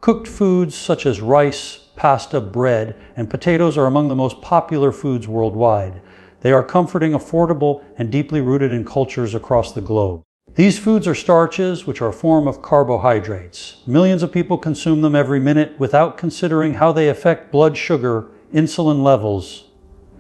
Cooked foods such as rice, pasta, bread, and potatoes are among the most popular foods worldwide. They are comforting, affordable, and deeply rooted in cultures across the globe. These foods are starches, which are a form of carbohydrates. Millions of people consume them every minute without considering how they affect blood sugar, insulin levels,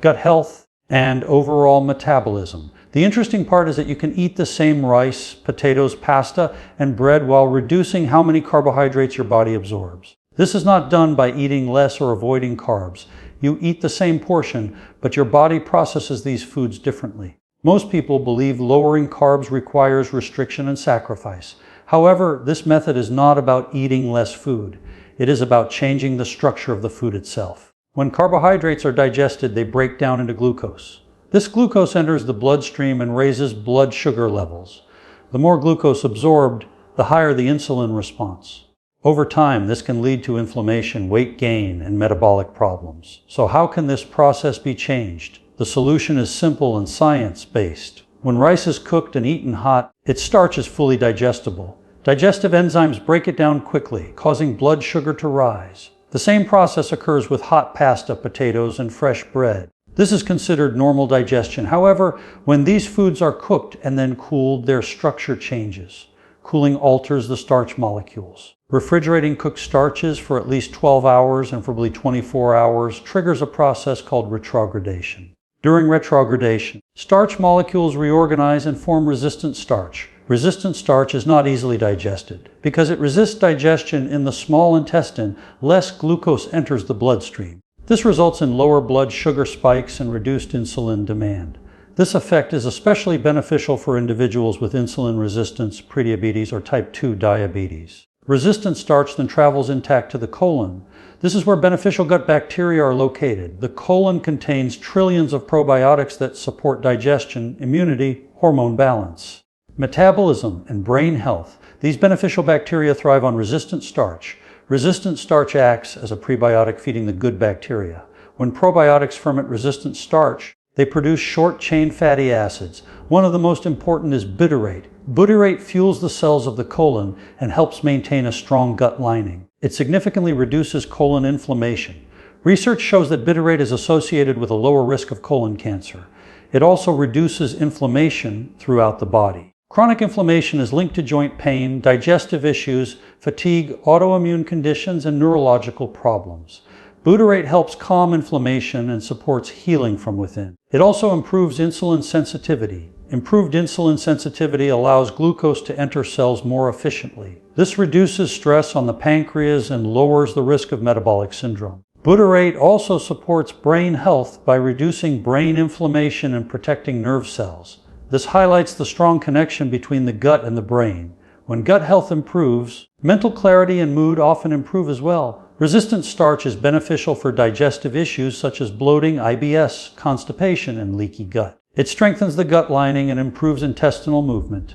gut health, and overall metabolism. The interesting part is that you can eat the same rice, potatoes, pasta, and bread while reducing how many carbohydrates your body absorbs. This is not done by eating less or avoiding carbs. You eat the same portion, but your body processes these foods differently. Most people believe lowering carbs requires restriction and sacrifice. However, this method is not about eating less food. It is about changing the structure of the food itself. When carbohydrates are digested, they break down into glucose. This glucose enters the bloodstream and raises blood sugar levels. The more glucose absorbed, the higher the insulin response. Over time, this can lead to inflammation, weight gain, and metabolic problems. So how can this process be changed? The solution is simple and science-based. When rice is cooked and eaten hot, its starch is fully digestible. Digestive enzymes break it down quickly, causing blood sugar to rise. The same process occurs with hot pasta, potatoes, and fresh bread. This is considered normal digestion. However, when these foods are cooked and then cooled, their structure changes. Cooling alters the starch molecules. Refrigerating cooked starches for at least 12 hours and probably 24 hours triggers a process called retrogradation. During retrogradation, starch molecules reorganize and form resistant starch. Resistant starch is not easily digested. Because it resists digestion in the small intestine, less glucose enters the bloodstream. This results in lower blood sugar spikes and reduced insulin demand. This effect is especially beneficial for individuals with insulin resistance, prediabetes, or type 2 diabetes. Resistant starch then travels intact to the colon. This is where beneficial gut bacteria are located. The colon contains trillions of probiotics that support digestion, immunity, hormone balance, metabolism, and brain health. These beneficial bacteria thrive on resistant starch. Resistant starch acts as a prebiotic feeding the good bacteria. When probiotics ferment resistant starch, they produce short-chain fatty acids. One of the most important is butyrate. Butyrate fuels the cells of the colon and helps maintain a strong gut lining. It significantly reduces colon inflammation. Research shows that butyrate is associated with a lower risk of colon cancer. It also reduces inflammation throughout the body. Chronic inflammation is linked to joint pain, digestive issues, fatigue, autoimmune conditions, and neurological problems. Butyrate helps calm inflammation and supports healing from within. It also improves insulin sensitivity. Improved insulin sensitivity allows glucose to enter cells more efficiently. This reduces stress on the pancreas and lowers the risk of metabolic syndrome. Butyrate also supports brain health by reducing brain inflammation and protecting nerve cells. This highlights the strong connection between the gut and the brain. When gut health improves, mental clarity and mood often improve as well. Resistant starch is beneficial for digestive issues such as bloating, IBS, constipation, and leaky gut. It strengthens the gut lining and improves intestinal movement.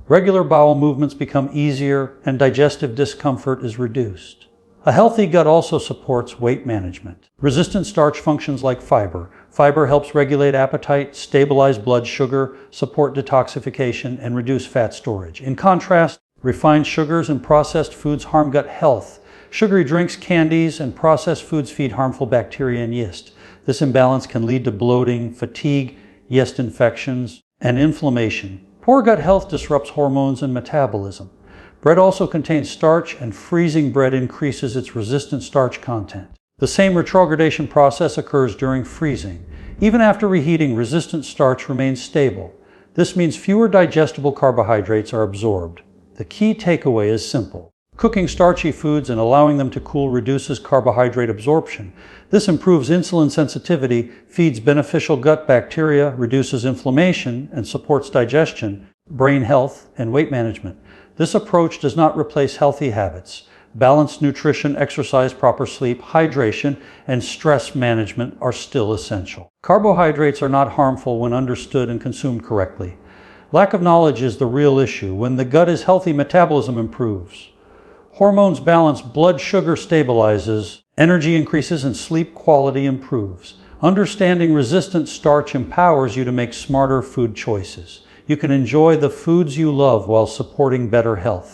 Regular bowel movements become easier and digestive discomfort is reduced. A healthy gut also supports weight management. Resistant starch functions like fiber. Fiber helps regulate appetite, stabilize blood sugar, support detoxification, and reduce fat storage. In contrast, refined sugars and processed foods harm gut health. Sugary drinks, candies, and processed foods feed harmful bacteria and yeast. This imbalance can lead to bloating, fatigue, yeast infections, and inflammation. Poor gut health disrupts hormones and metabolism. Bread also contains starch, and freezing bread increases its resistant starch content. The same retrogradation process occurs during freezing. Even after reheating, resistant starch remains stable. This means fewer digestible carbohydrates are absorbed. The key takeaway is simple. Cooking starchy foods and allowing them to cool reduces carbohydrate absorption. This improves insulin sensitivity, feeds beneficial gut bacteria, reduces inflammation, and supports digestion, brain health, and weight management. This approach does not replace healthy habits. Balanced nutrition, exercise, proper sleep, hydration, and stress management are still essential. Carbohydrates are not harmful when understood and consumed correctly. Lack of knowledge is the real issue. When the gut is healthy, metabolism improves. Hormones balance, blood sugar stabilizes, energy increases, and sleep quality improves. Understanding resistant starch empowers you to make smarter food choices. You can enjoy the foods you love while supporting better health.